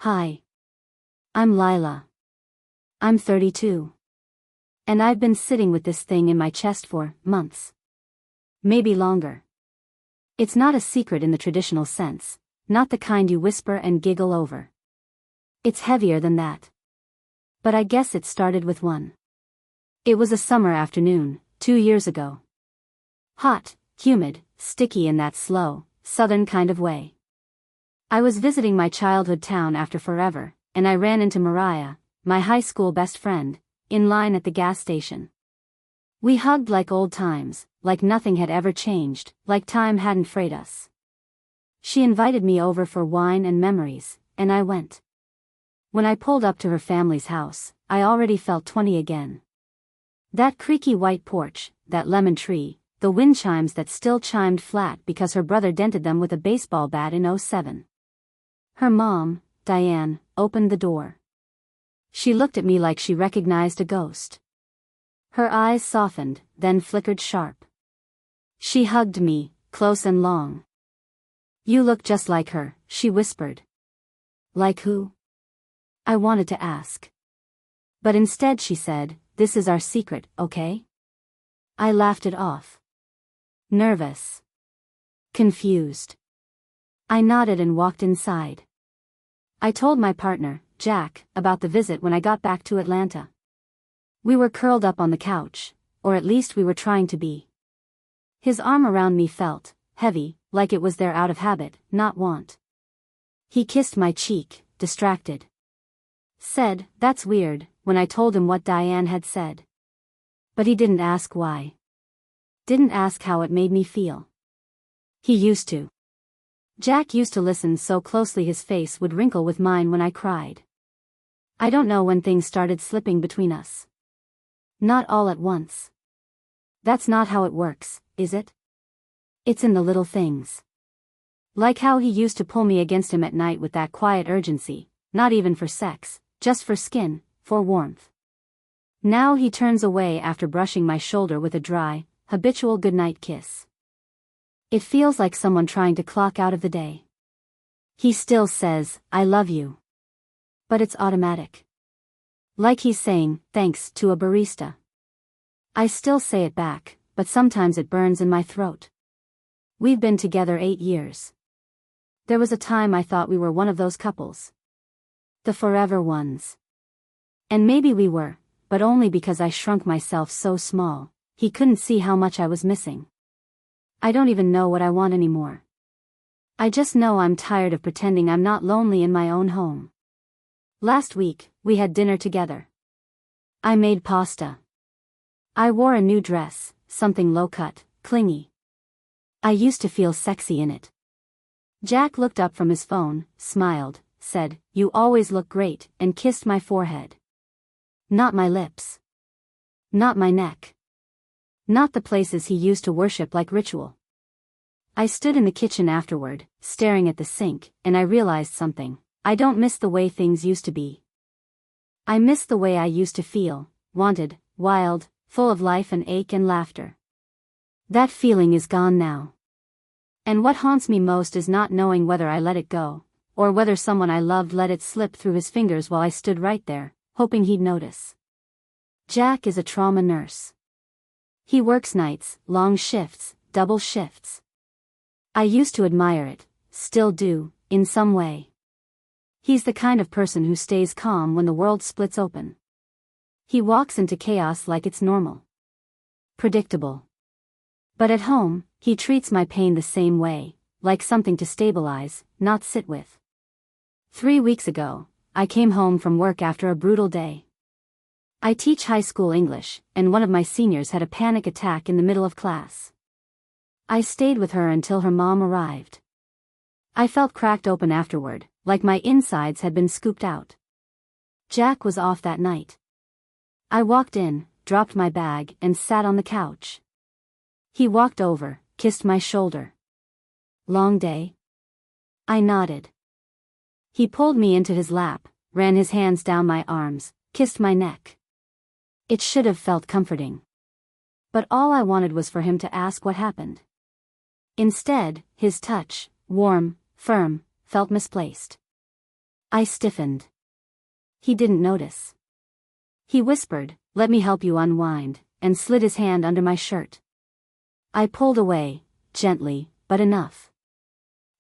Hi. I'm Lila. I'm 32. And I've been sitting with this thing in my chest for months. Maybe longer. It's not a secret in the traditional sense, not the kind you whisper and giggle over. It's heavier than that. But I guess it started with one. It was a summer afternoon, 2 years ago. Hot, humid, sticky in that slow, southern kind of way. I was visiting my childhood town after forever, and I ran into Mariah, my high school best friend, in line at the gas station. We hugged like old times, like nothing had ever changed, like time hadn't frayed us. She invited me over for wine and memories, and I went. When I pulled up to her family's house, I already felt 20 again. That creaky white porch, that lemon tree, the wind chimes that still chimed flat because her brother dented them with a baseball bat in '07. Her mom, Diane, opened the door. She looked at me like she recognized a ghost. Her eyes softened, then flickered sharp. She hugged me, close and long. "You look just like her," she whispered. "Like who?" I wanted to ask. But instead she said, "This is our secret, okay?" I laughed it off. Nervous. Confused. I nodded and walked inside. I told my partner, Jack, about the visit when I got back to Atlanta. We were curled up on the couch, or at least we were trying to be. His arm around me felt heavy, like it was there out of habit, not want. He kissed my cheek, distracted. Said, "That's weird," when I told him what Diane had said. But he didn't ask why. Didn't ask how it made me feel. He used to. Jack used to listen so closely his face would wrinkle with mine when I cried. I don't know when things started slipping between us. Not all at once. That's not how it works, is it? It's in the little things. Like how he used to pull me against him at night with that quiet urgency, not even for sex, just for skin, for warmth. Now he turns away after brushing my shoulder with a dry, habitual goodnight kiss. It feels like someone trying to clock out of the day. He still says, "I love you." But it's automatic. Like he's saying, "Thanks," to a barista. I still say it back, but sometimes it burns in my throat. We've been together 8 years. There was a time I thought we were one of those couples. The forever ones. And maybe we were, but only because I shrunk myself so small, he couldn't see how much I was missing. I don't even know what I want anymore. I just know I'm tired of pretending I'm not lonely in my own home. Last week, we had dinner together. I made pasta. I wore a new dress, something low-cut, clingy. I used to feel sexy in it. Jack looked up from his phone, smiled, said, "You always look great," and kissed my forehead. Not my lips. Not my neck. Not the places he used to worship like ritual. I stood in the kitchen afterward, staring at the sink, and I realized something. I don't miss the way things used to be. I miss the way I used to feel, wanted, wild, full of life and ache and laughter. That feeling is gone now. And what haunts me most is not knowing whether I let it go, or whether someone I loved let it slip through his fingers while I stood right there, hoping he'd notice. Jack is a trauma nurse. He works nights, long shifts, double shifts. I used to admire it, still do, in some way. He's the kind of person who stays calm when the world splits open. He walks into chaos like it's normal. Predictable. But at home, he treats my pain the same way, like something to stabilize, not sit with. 3 weeks ago, I came home from work after a brutal day. I teach high school English, and one of my seniors had a panic attack in the middle of class. I stayed with her until her mom arrived. I felt cracked open afterward, like my insides had been scooped out. Jack was off that night. I walked in, dropped my bag, and sat on the couch. He walked over, kissed my shoulder. "Long day?" I nodded. He pulled me into his lap, ran his hands down my arms, kissed my neck. It should have felt comforting. But all I wanted was for him to ask what happened. Instead, his touch, warm, firm, felt misplaced. I stiffened. He didn't notice. He whispered, "Let me help you unwind," and slid his hand under my shirt. I pulled away, gently, but enough.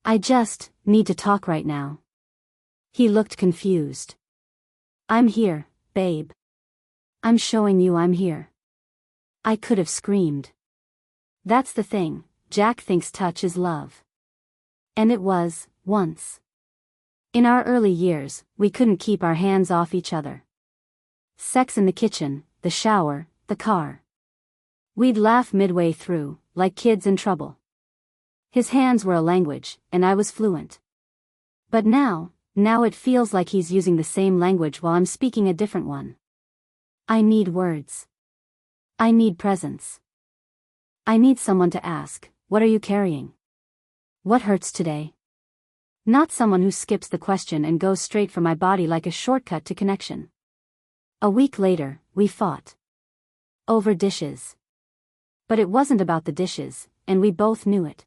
"I just need to talk right now." He looked confused. "I'm here, babe. I'm showing you I'm here." I could have screamed. That's the thing, Jack thinks touch is love. And it was, once. In our early years, we couldn't keep our hands off each other. Sex in the kitchen, the shower, the car. We'd laugh midway through, like kids in trouble. His hands were a language, and I was fluent. But now it feels like he's using the same language while I'm speaking a different one. I need words. I need presence. I need someone to ask, "What are you carrying? What hurts today?" Not someone who skips the question and goes straight for my body like a shortcut to connection. A week later, we fought. Over dishes. But it wasn't about the dishes, and we both knew it.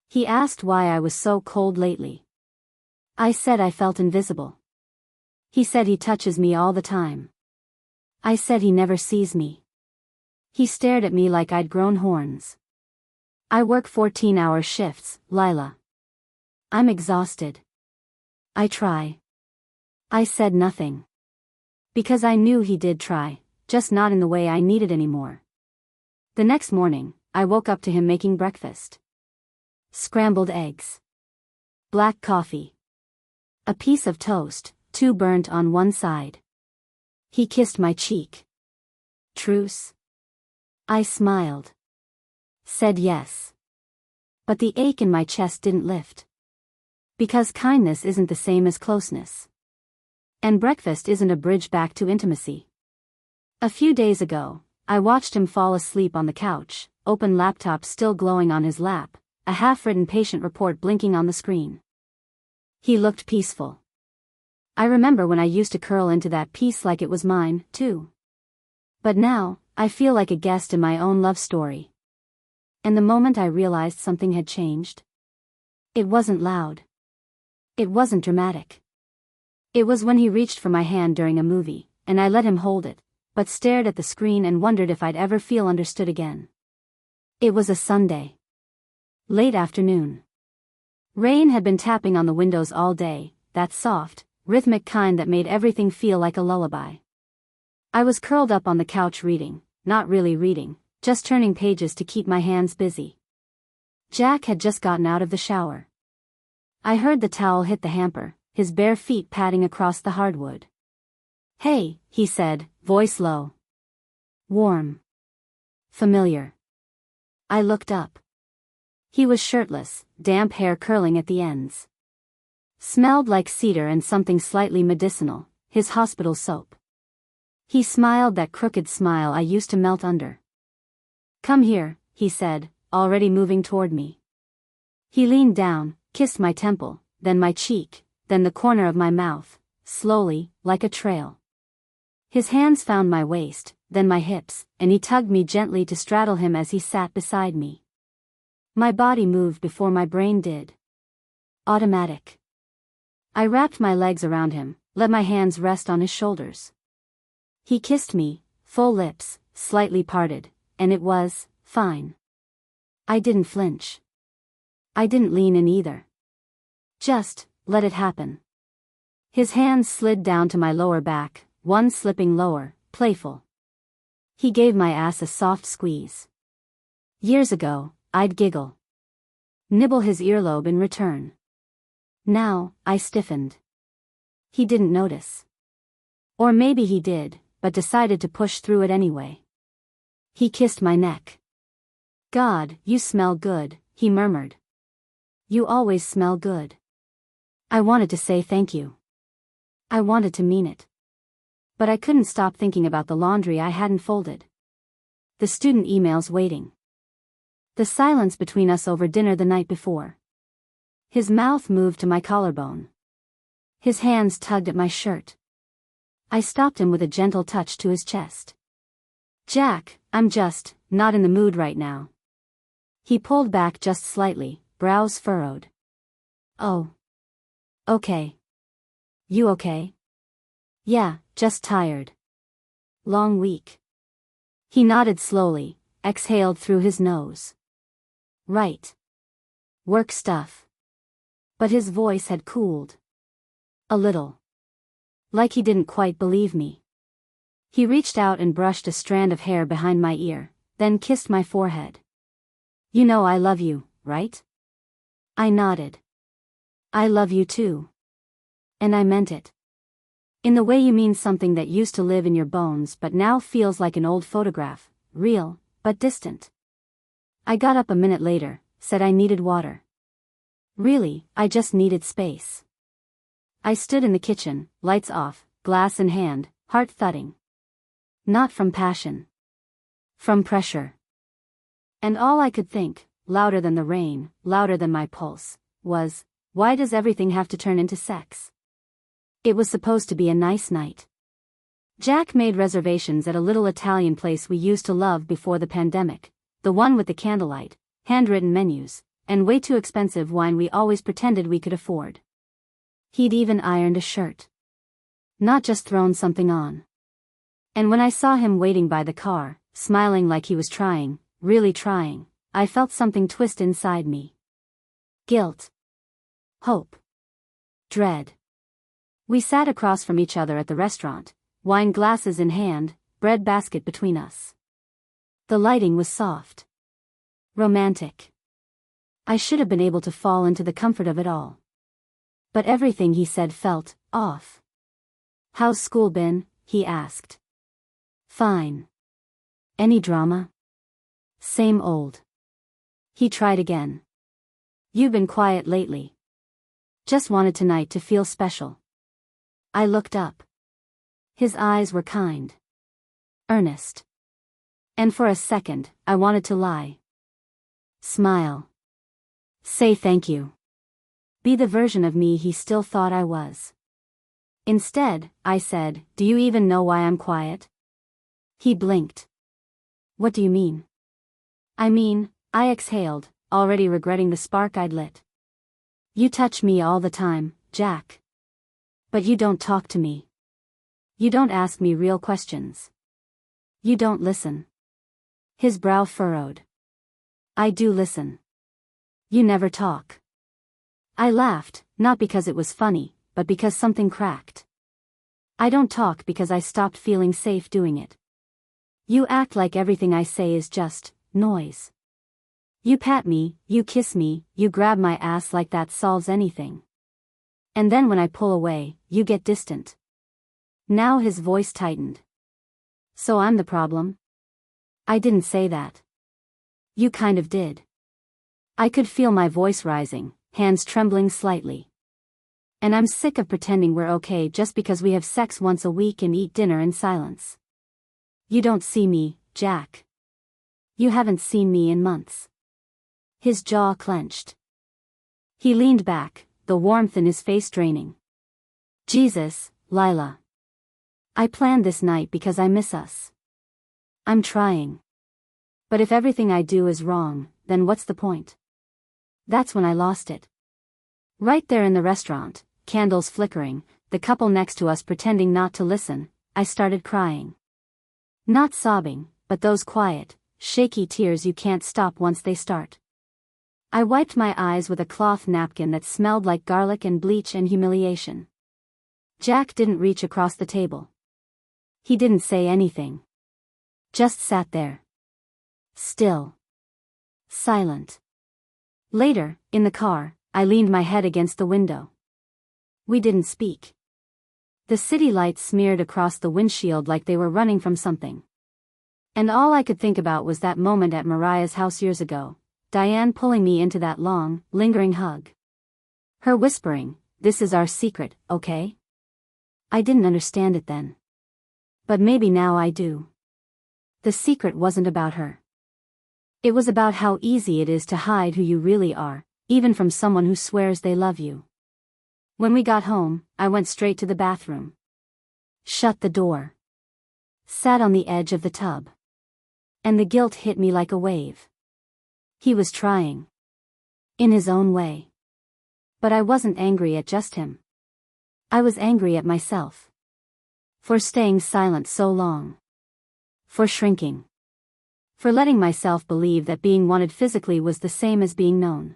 He asked why I was so cold lately. I said I felt invisible. He said he touches me all the time. I said he never sees me. He stared at me like I'd grown horns. "I work 14-hour shifts, Lila. I'm exhausted. I try." I said nothing. Because I knew he did try, just not in the way I needed anymore. The next morning, I woke up to him making breakfast. Scrambled eggs. Black coffee. A piece of toast, too burnt on one side. He kissed my cheek. "Truce?" I smiled. Said yes. But the ache in my chest didn't lift. Because kindness isn't the same as closeness. And breakfast isn't a bridge back to intimacy. A few days ago, I watched him fall asleep on the couch, open laptop still glowing on his lap, a half-written patient report blinking on the screen. He looked peaceful. I remember when I used to curl into that peace like it was mine, too. But now, I feel like a guest in my own love story. And the moment I realized something had changed, it wasn't loud. It wasn't dramatic. It was when he reached for my hand during a movie, and I let him hold it, but stared at the screen and wondered if I'd ever feel understood again. It was a Sunday. Late afternoon. Rain had been tapping on the windows all day, that soft, rhythmic kind that made everything feel like a lullaby. I was curled up on the couch reading, not really reading, just turning pages to keep my hands busy. Jack had just gotten out of the shower. I heard the towel hit the hamper, his bare feet padding across the hardwood. "Hey," he said, voice low. Warm. Familiar. I looked up. He was shirtless, damp hair curling at the ends. Smelled like cedar and something slightly medicinal, his hospital soap. He smiled that crooked smile I used to melt under. "Come here," he said, already moving toward me. He leaned down, kissed my temple, then my cheek, then the corner of my mouth, slowly, like a trail. His hands found my waist, then my hips, and he tugged me gently to straddle him as he sat beside me. My body moved before my brain did. Automatic. I wrapped my legs around him, let my hands rest on his shoulders. He kissed me, full lips, slightly parted, and it was fine. I didn't flinch. I didn't lean in either. Just let it happen. His hands slid down to my lower back, one slipping lower, playful. He gave my ass a soft squeeze. Years ago, I'd giggle. Nibble his earlobe in return. Now, I stiffened. He didn't notice. Or maybe he did, but decided to push through it anyway. He kissed my neck. "God, you smell good," he murmured. "You always smell good." I wanted to say thank you. I wanted to mean it. But I couldn't stop thinking about the laundry I hadn't folded. The student emails waiting. The silence between us over dinner the night before. His mouth moved to my collarbone. His hands tugged at my shirt. I stopped him with a gentle touch to his chest. "Jack, I'm just not in the mood right now." He pulled back just slightly, brows furrowed. "Oh. Okay. You okay? Yeah, just tired. Long week. He nodded slowly, exhaled through his nose. Right. Work stuff. But his voice had cooled. A little. Like he didn't quite believe me. He reached out and brushed a strand of hair behind my ear, then kissed my forehead. You know I love you, right? I nodded. I love you too. And I meant it. In the way you mean something that used to live in your bones but now feels like an old photograph, real, but distant. I got up a minute later, said I needed water. Really, I just needed space. I stood in the kitchen, lights off, glass in hand, heart thudding. Not from passion. From pressure. And all I could think, louder than the rain, louder than my pulse, was, why does everything have to turn into sex? It was supposed to be a nice night. Jack made reservations at a little Italian place we used to love before the pandemic, the one with the candlelight, handwritten menus, and way too expensive wine we always pretended we could afford. He'd even ironed a shirt. Not just thrown something on. And when I saw him waiting by the car, smiling like he was trying, really trying, I felt something twist inside me. Guilt. Hope. Dread. We sat across from each other at the restaurant, wine glasses in hand, bread basket between us. The lighting was soft. Romantic. I should have been able to fall into the comfort of it all. But everything he said felt off. How's school been? He asked. Fine. Any drama? Same old. He tried again. You've been quiet lately. Just wanted tonight to feel special. I looked up. His eyes were kind. Earnest. And for a second, I wanted to lie. Smile. Say thank you. Be the version of me he still thought I was. Instead, I said, do you even know why I'm quiet? He blinked. What do you mean? I exhaled, already regretting the spark I'd lit. You touch me all the time, Jack. But you don't talk to me. You don't ask me real questions. You don't listen. His brow furrowed. I do listen. You never talk. I laughed, not because it was funny, but because something cracked. I don't talk because I stopped feeling safe doing it. You act like everything I say is just noise. You pat me, you kiss me, you grab my ass like that solves anything. And then when I pull away, you get distant. Now his voice tightened. So I'm the problem? I didn't say that. You kind of did. I could feel my voice rising, hands trembling slightly. And I'm sick of pretending we're okay just because we have sex once a week and eat dinner in silence. You don't see me, Jack. You haven't seen me in months. His jaw clenched. He leaned back, the warmth in his face draining. Jesus, Lila. I planned this night because I miss us. I'm trying. But if everything I do is wrong, then what's the point? That's when I lost it. Right there in the restaurant, candles flickering, the couple next to us pretending not to listen, I started crying. Not sobbing, but those quiet, shaky tears you can't stop once they start. I wiped my eyes with a cloth napkin that smelled like garlic and bleach and humiliation. Jack didn't reach across the table. He didn't say anything. Just sat there. Still. Silent. Later, in the car, I leaned my head against the window. We didn't speak. The city lights smeared across the windshield like they were running from something. And all I could think about was that moment at Mariah's house years ago, Diane pulling me into that long, lingering hug. Her whispering, "This is our secret, okay?" I didn't understand it then. But maybe now I do. The secret wasn't about her. It was about how easy it is to hide who you really are, even from someone who swears they love you. When we got home, I went straight to the bathroom. Shut the door. Sat on the edge of the tub. And the guilt hit me like a wave. He was trying. In his own way. But I wasn't angry at just him. I was angry at myself. For staying silent so long. For shrinking. For letting myself believe that being wanted physically was the same as being known.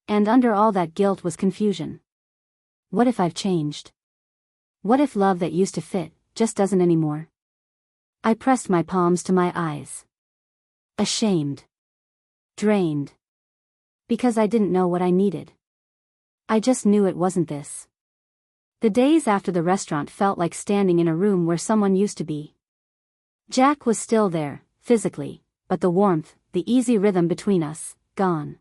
And under all that guilt was confusion. What if I've changed? What if love that used to fit just doesn't anymore? I pressed my palms to my eyes. Ashamed. Drained. Because I didn't know what I needed. I just knew it wasn't this. The days after the restaurant felt like standing in a room where someone used to be. Jack was still there, physically, but the warmth, the easy rhythm between us, gone.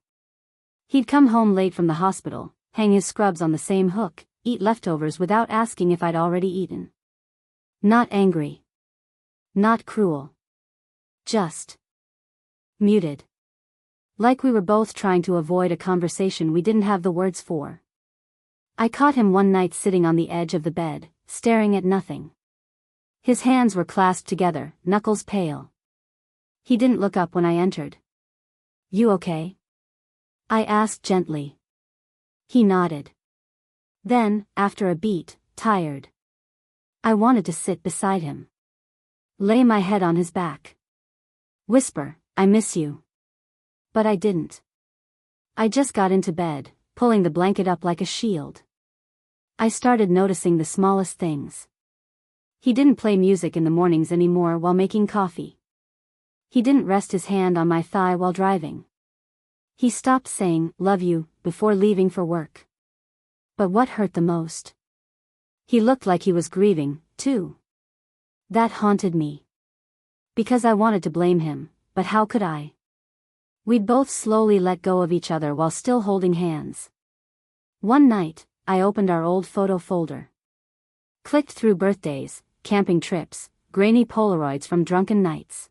He'd come home late from the hospital, hang his scrubs on the same hook, eat leftovers without asking if I'd already eaten. Not angry. Not cruel. Just muted. Like we were both trying to avoid a conversation we didn't have the words for. I caught him one night sitting on the edge of the bed, staring at nothing. His hands were clasped together, knuckles pale. He didn't look up when I entered. "You okay?" I asked gently. He nodded. Then, after a beat, tired. I wanted to sit beside him. Lay my head on his back. Whisper, "I miss you." But I didn't. I just got into bed, pulling the blanket up like a shield. I started noticing the smallest things. He didn't play music in the mornings anymore while making coffee. He didn't rest his hand on my thigh while driving. He stopped saying, "Love you," before leaving for work. But what hurt the most? He looked like he was grieving, too. That haunted me. Because I wanted to blame him, but how could I? We'd both slowly let go of each other while still holding hands. One night, I opened our old photo folder. Clicked through birthdays, camping trips, grainy Polaroids from drunken nights.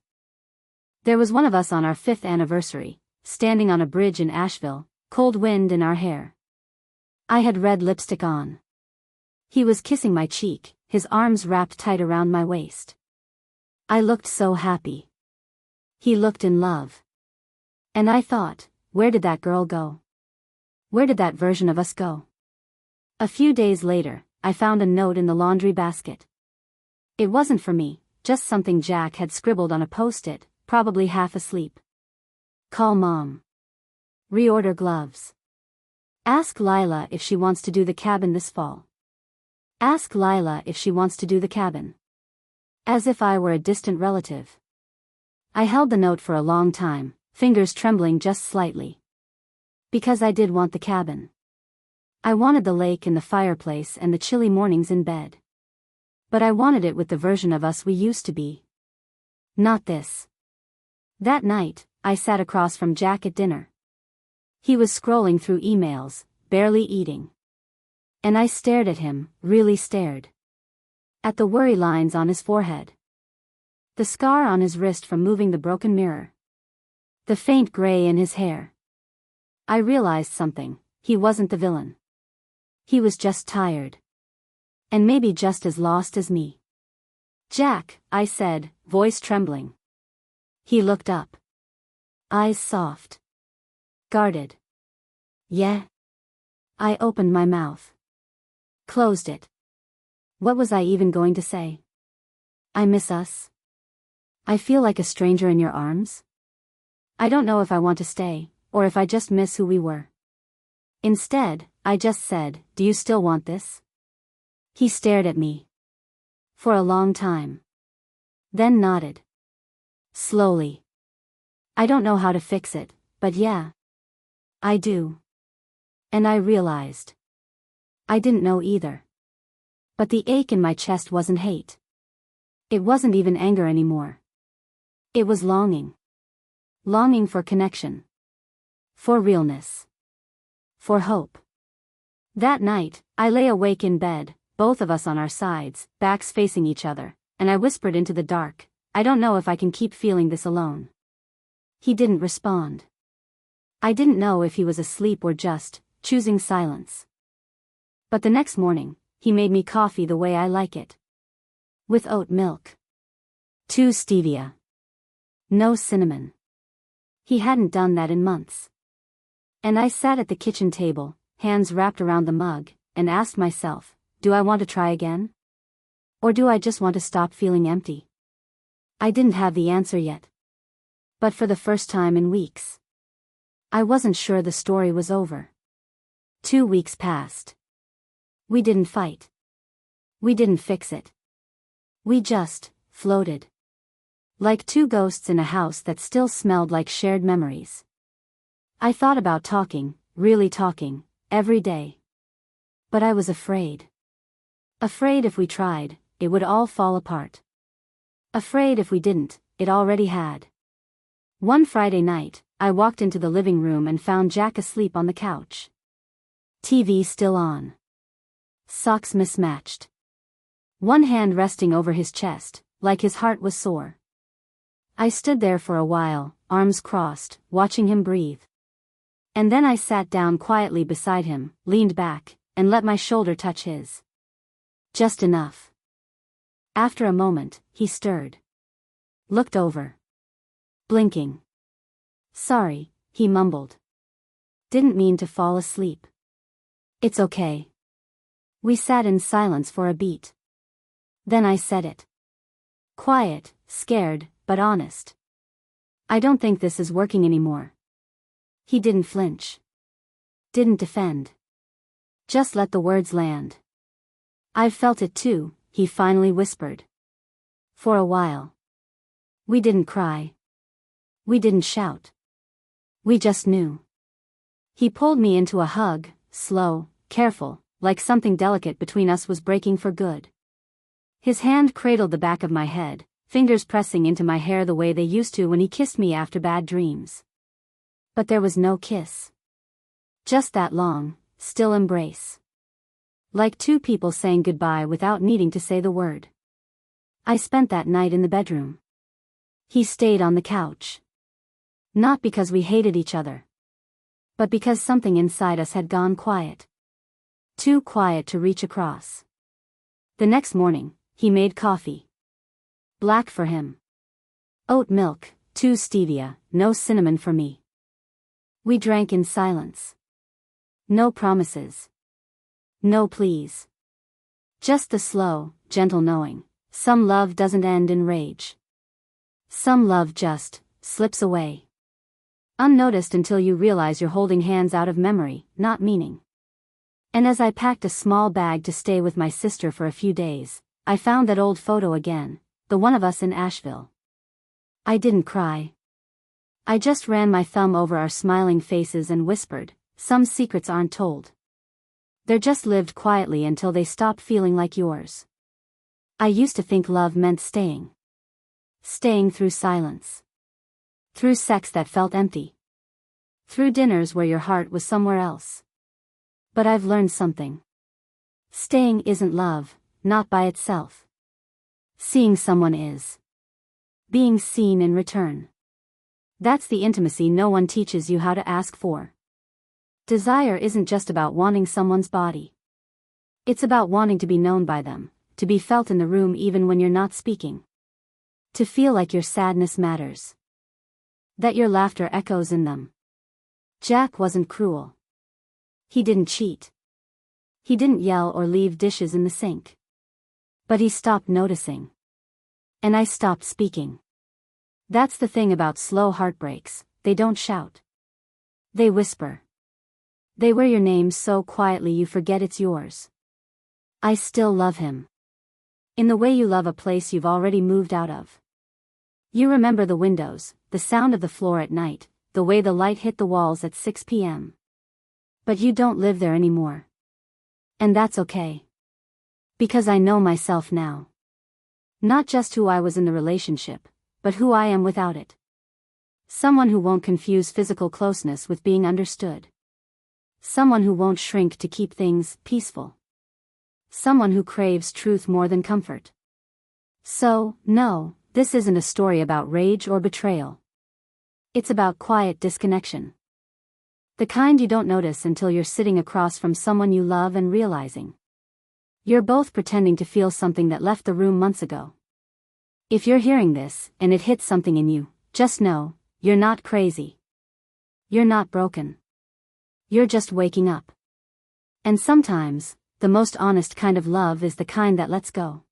There was one of us on our 5th anniversary, standing on a bridge in Asheville, cold wind in our hair. I had red lipstick on. He was kissing my cheek, his arms wrapped tight around my waist. I looked so happy. He looked in love. And I thought, where did that girl go? Where did that version of us go? A few days later, I found a note in the laundry basket. It wasn't for me, just something Jack had scribbled on a post-it, probably half asleep. Call Mom. Reorder gloves. Ask Lila if she wants to do the cabin this fall. Ask Lila if she wants to do the cabin. As if I were a distant relative. I held the note for a long time, fingers trembling just slightly. Because I did want the cabin. I wanted the lake and the fireplace and the chilly mornings in bed. But I wanted it with the version of us we used to be. Not this. That night, I sat across from Jack at dinner. He was scrolling through emails, barely eating. And I stared at him, really stared. At the worry lines on his forehead. The scar on his wrist from moving the broken mirror. The faint gray in his hair. I realized something, he wasn't the villain. He was just tired. And maybe just as lost as me. "Jack," I said, voice trembling. He looked up. Eyes soft. Guarded. "Yeah?" I opened my mouth. Closed it. What was I even going to say? "I miss us. I feel like a stranger in your arms. I don't know if I want to stay, or if I just miss who we were." Instead, I just said, "Do you still want this?" He stared at me. For a long time. Then nodded. Slowly. "I don't know how to fix it, but yeah. I do." And I realized. I didn't know either. But the ache in my chest wasn't hate. It wasn't even anger anymore. It was longing. Longing for connection. For realness. For hope. That night, I lay awake in bed, both of us on our sides, backs facing each other, and I whispered into the dark, "I don't know if I can keep feeling this alone." He didn't respond. I didn't know if he was asleep or just choosing silence. But the next morning, he made me coffee the way I like it. With oat milk. 2 stevia. No cinnamon. He hadn't done that in months. And I sat at the kitchen table, hands wrapped around the mug, and asked myself, do I want to try again? Or do I just want to stop feeling empty? I didn't have the answer yet. But for the first time in weeks, I wasn't sure the story was over. 2 weeks passed. We didn't fight. We didn't fix it. We just floated. Like two ghosts in a house that still smelled like shared memories. I thought about talking, really talking, every day. But I was afraid. Afraid if we tried, it would all fall apart. Afraid if we didn't, it already had. One Friday night, I walked into the living room and found Jack asleep on the couch. TV still on. Socks mismatched. One hand resting over his chest, like his heart was sore. I stood there for a while, arms crossed, watching him breathe. And then I sat down quietly beside him, leaned back, and let my shoulder touch his. Just enough. After a moment, he stirred. Looked over. Blinking. Sorry, he mumbled. Didn't mean to fall asleep. It's okay. We sat in silence for a beat. Then I said it. Quiet, scared, but honest. I don't think this is working anymore. He didn't flinch. Didn't defend. Just let the words land. I've felt it too, he finally whispered. For a while. We didn't cry. We didn't shout. We just knew. He pulled me into a hug, slow, careful, like something delicate between us was breaking for good. His hand cradled the back of my head, fingers pressing into my hair the way they used to when he kissed me after bad dreams. But there was no kiss. Just that long, still embrace. Like two people saying goodbye without needing to say the word. I spent that night in the bedroom. He stayed on the couch. Not because we hated each other. But because something inside us had gone quiet. Too quiet to reach across. The next morning, he made coffee. Black for him. Oat milk, 2 stevia, no cinnamon for me. We drank in silence. No promises. No pleas. Just the slow, gentle knowing. Some love doesn't end in rage. Some love just slips away. Unnoticed until you realize you're holding hands out of memory, not meaning. And as I packed a small bag to stay with my sister for a few days, I found that old photo again, the one of us in Asheville. I didn't cry. I just ran my thumb over our smiling faces and whispered, some secrets aren't told. They're just lived quietly until they stop feeling like yours. I used to think love meant staying. Staying through silence. Through sex that felt empty. Through dinners where your heart was somewhere else. But I've learned something. Staying isn't love, not by itself. Seeing someone is. Being seen in return. That's the intimacy no one teaches you how to ask for. Desire isn't just about wanting someone's body. It's about wanting to be known by them, to be felt in the room even when you're not speaking. To feel like your sadness matters. That your laughter echoes in them. Jack wasn't cruel. He didn't cheat. He didn't yell or leave dishes in the sink. But he stopped noticing. And I stopped speaking. That's the thing about slow heartbreaks, they don't shout. They whisper. They wear your name so quietly you forget it's yours. I still love him. In the way you love a place you've already moved out of. You remember the windows, the sound of the floor at night, the way the light hit the walls at 6 p.m. But you don't live there anymore. And that's okay. Because I know myself now. Not just who I was in the relationship, but who I am without it. Someone who won't confuse physical closeness with being understood. Someone who won't shrink to keep things peaceful. Someone who craves truth more than comfort. So, no, this isn't a story about rage or betrayal. It's about quiet disconnection. The kind you don't notice until you're sitting across from someone you love and realizing. You're both pretending to feel something that left the room months ago. If you're hearing this, and it hits something in you, just know, you're not crazy. You're not broken. You're just waking up. And sometimes, The most honest kind of love is the kind that lets go.